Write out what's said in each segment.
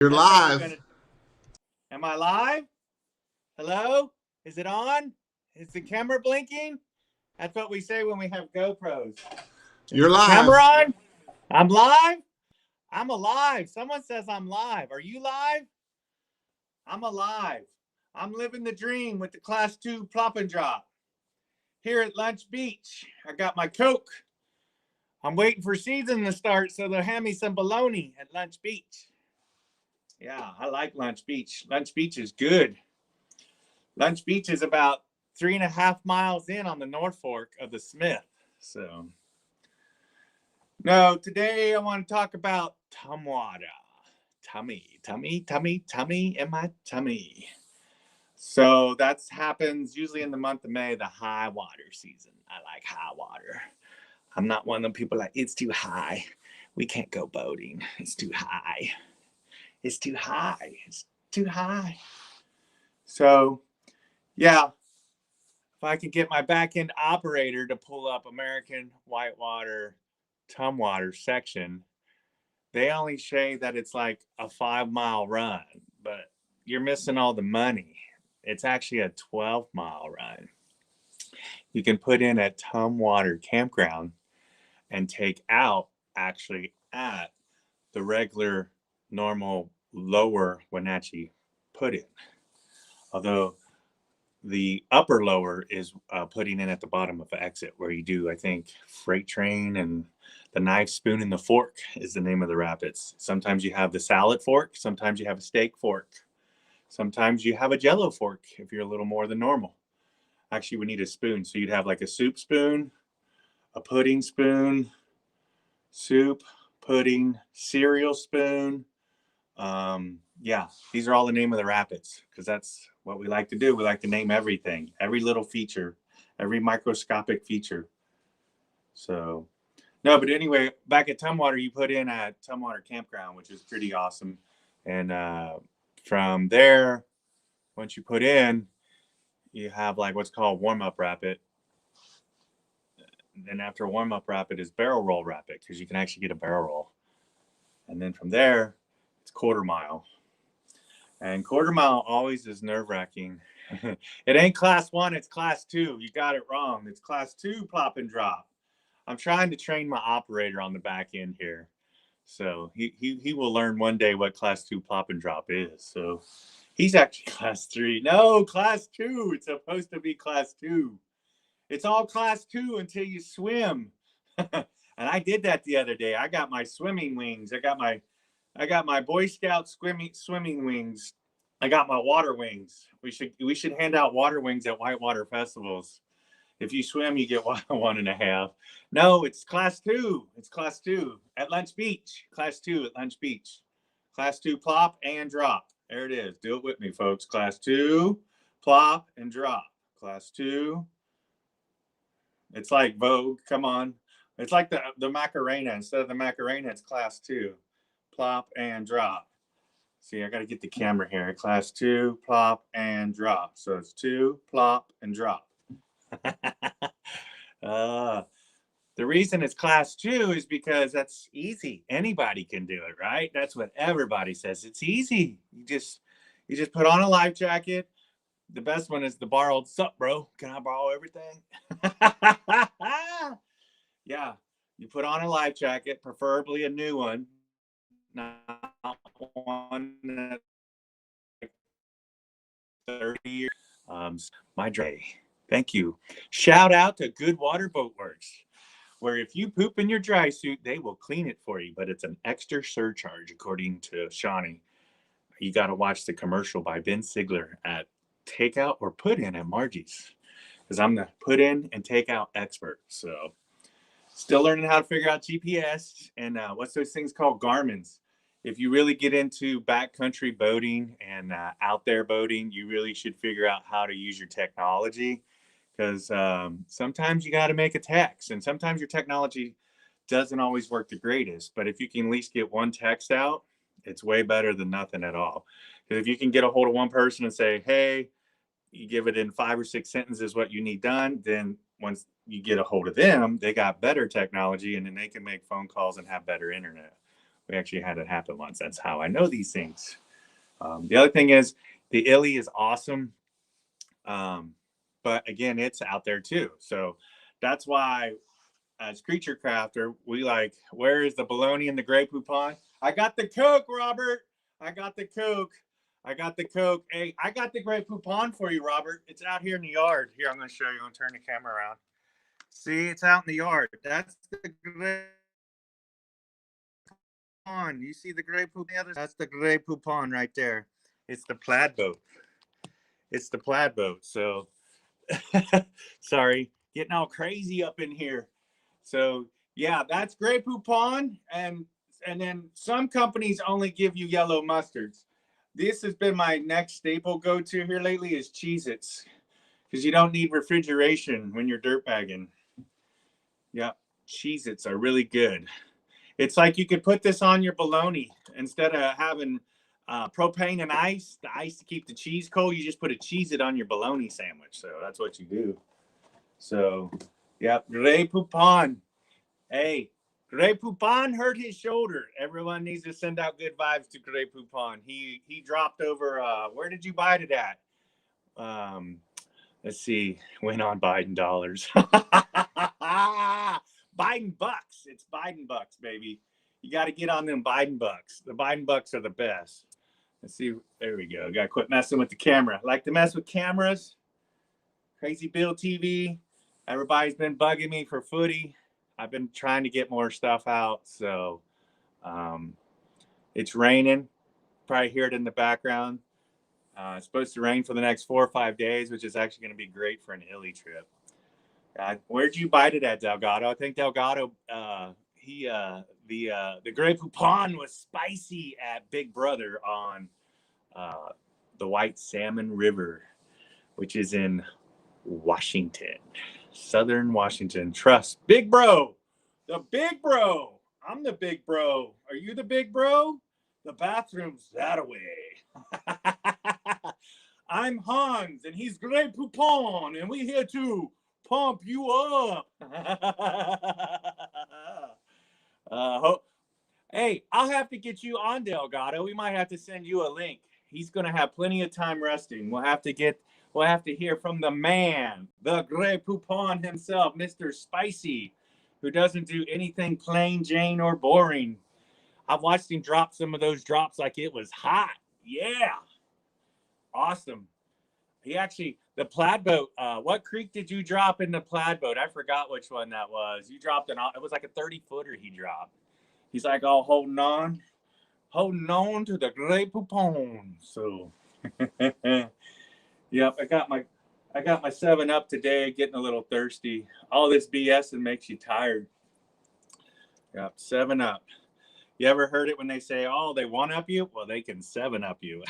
You're That's how we're live. gonna. Am I live? Hello? Is it on? Is the camera blinking? That's what we say when we have GoPros. Is You're the camera live. on? I'm live. I'm alive. Someone says I'm live. Are you live? I'm alive. I'm living the dream with the Class 2 Plop and Drop here at Lunch Beach. I got my Coke. I'm waiting for season to start so they'll hand me some bologna at Lunch Beach. Yeah, I like Lunch Beach. Lunch Beach is good. Lunch Beach is about 3.5 miles in on the North Fork of the Smith. So, no, today I want to talk about tumwater. Tummy in my tummy. So that happens usually in the month of May, the high water season. I like high water. I'm not one of them people like, it's too high. We can't go boating. It's too high. It's too high. It's too high. So, yeah, if I can get my back end operator to pull up American Whitewater Tumwater section, they only say that it's like a 5 mile run, but you're missing all the money. It's actually a 12-mile run. You can put in at Tumwater Campground and take out actually at the regular, normal, lower Wenatchee put in. Although the upper lower is putting in at the bottom of the exit where you do, I think, freight train and the knife, spoon, and the fork is the name of the rapids. Sometimes you have the salad fork. Sometimes you have a steak fork. Sometimes you have a jello fork if you're a little more than normal. Actually, we need a spoon. So you'd have like a soup spoon, a pudding spoon, soup, pudding, cereal spoon. Yeah, these are all the name of the rapids because that's what we like to do. We like to name everything, every little feature, every microscopic feature. So, no, but anyway, back at Tumwater, you put in at Tumwater Campground, which is pretty awesome. And from there, once you put in, you have like what's called warm up rapid. Then after warm up rapid is barrel roll rapid because you can actually get a barrel roll. And then from there, it's quarter mile. And quarter mile always is nerve wracking. It ain't class one, it's class two. You got it wrong. It's class two plop and drop. I'm trying to train my operator on the back end here. So he will learn one day what class two plop and drop is. So he's actually class three. No, class two. It's supposed to be class two. It's all class two until you swim. And I did that the other day. I got my swimming wings. I got my Boy Scout swimming wings. I got my water wings. We should hand out water wings at whitewater festivals. If you swim, you get one and a half. No, it's class two. It's class two at Lunch Beach. Class two at Lunch Beach. Class two plop and drop. There it is. Do it with me, folks. Class two, plop and drop. Class two. It's like Vogue. Come on. It's like the Macarena. Instead of the Macarena, it's class two. Plop and drop. See, I got to get the camera here. Class two, plop and drop. So it's two, plop and drop. uh, the reason it's class two is because that's easy. Anybody can do it, right? That's what everybody says. It's easy. You just put on a life jacket. The best one is the borrowed sup, bro. Can I borrow everything? Yeah. You put on a life jacket, preferably a new one, not one that's like 30 years. My day. Thank you. Shout out to Good Water Boat Works, where if you poop in your dry suit, they will clean it for you, but it's an extra surcharge, according to Shawnee. You got to watch the commercial by Ben Sigler at Takeout or Put In at Margie's, because I'm the put in and take out expert. So, still learning how to figure out GPS and what's those things called? Garmin's. If you really get into backcountry boating and out there boating, you really should figure out how to use your technology because sometimes you got to make a text and sometimes your technology doesn't always work the greatest. But if you can at least get one text out, it's way better than nothing at all. Because if you can get a hold of one person and say, hey, you give it in 5 or 6 sentences what you need done, then once you get a hold of them, they got better technology and then they can make phone calls and have better internet. We actually had it happen once. That's how I know these things. The other thing is the illy is awesome. But again, it's out there too. So that's why as creature crafter, we like, where is the bologna and the Grey Poupon? I got the Coke, Robert. I got the Coke. I got the Coke. Hey, I got the Grey Poupon for you, Robert. It's out here in the yard. Here, I'm going to show you. I'm going to turn the camera around. See, it's out in the yard. That's the Grey Poupon. You see the Grey Poupon? That's the Grey Poupon right there. It's the plaid boat. It's the plaid boat. So, sorry, getting all crazy up in here. So yeah, that's Grey Poupon, and then some companies only give you yellow mustards. This has been my next staple go-to here lately is Cheez-Its, because you don't need refrigeration when you're dirt bagging. Yeah, Cheez-Its are really good. It's like you could put this on your bologna instead of having propane and ice. The ice to keep the cheese cold. You just put a Cheez-It on your bologna sandwich. So that's what you do. So, yeah, Grey Poupon. Hey, Grey Poupon hurt his shoulder. Everyone needs to send out good vibes to Grey Poupon. He dropped over. Where did you buy it at? Let's see. Went on Biden dollars. Biden bucks. It's Biden bucks, baby. You got to get on them Biden bucks. The Biden bucks are the best. Let's see. There we go. Got to quit messing with the camera. Like to mess with cameras? Crazy Bill TV. Everybody's been bugging me for footy. I've been trying to get more stuff out. So it's raining. Probably hear it in the background. It's supposed to rain for the next 4 or 5 days, which is actually going to be great for an illy trip. Where'd you bite it at, Delgado? I think Delgado, the Grey Poupon was spicy at Big Brother on the White Salmon River, which is in Washington, Southern Washington. Trust, big bro, the big bro. I'm the big bro. Are you the big bro? The bathroom's that way. I'm Hans, and he's Grey Poupon, and we're here to pump you up. Hey, I'll have to get you on Delgado. We might have to send you a link. He's going to have plenty of time resting. We'll have to hear from the man, the Grey Poupon himself, Mr. Spicy, who doesn't do anything plain Jane or boring. I've watched him drop some of those drops like it was hot. Yeah. Awesome. He actually, the plaid boat, what creek did you drop in the plaid boat? I forgot which one that was. You dropped it was like a 30-footer he dropped. He's like, all holding on to the Grey Poupon. So, yep, I got my 7-Up today, getting a little thirsty. All this BS and makes you tired. Yep, 7-Up. You ever heard it when they say, oh, they 1-up you? Well, they can 7-Up you.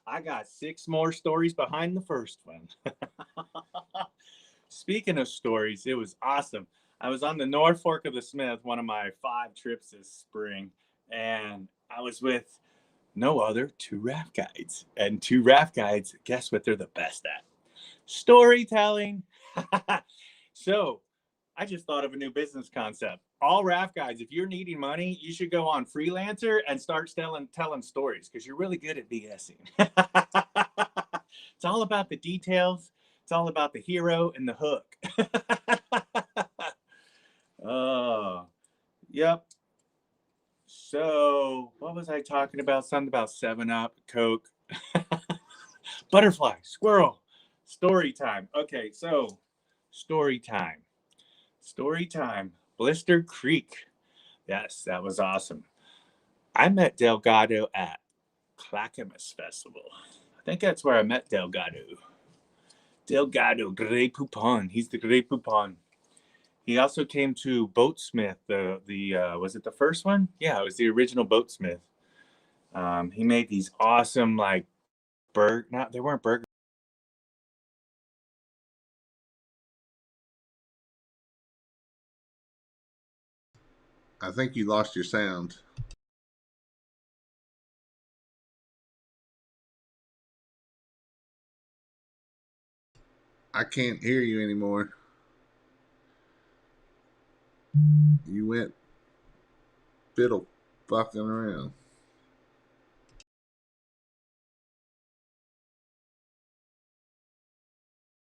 I got 6 more stories behind the first one. Speaking of stories, it was awesome. I was on the North Fork of the Smith, one of my 5 trips this spring, and I was with no other 2 raft guides. And 2 raft guides, guess what they're the best at? Storytelling. So I just thought of a new business concept. All raft guides, if you're needing money, you should go on Freelancer and start telling stories because you're really good at BSing. It's all about the details. It's all about the hero and the hook. Oh, yep. So, what was I talking about? Something about 7-Up, Coke, butterfly, squirrel, story time. Okay, so story time. Story time. Blister Creek. Yes, that was awesome. I met Delgado at Clackamas Festival. I think that's where I met Delgado. Delgado, Grey Poupon. He's the Grey Poupon. He also came to Boatsmith. Was it the first one? Yeah, it was the original Boatsmith. He made these awesome they weren't burgers. I think you lost your sound. I can't hear you anymore. You went fiddle. fucking around.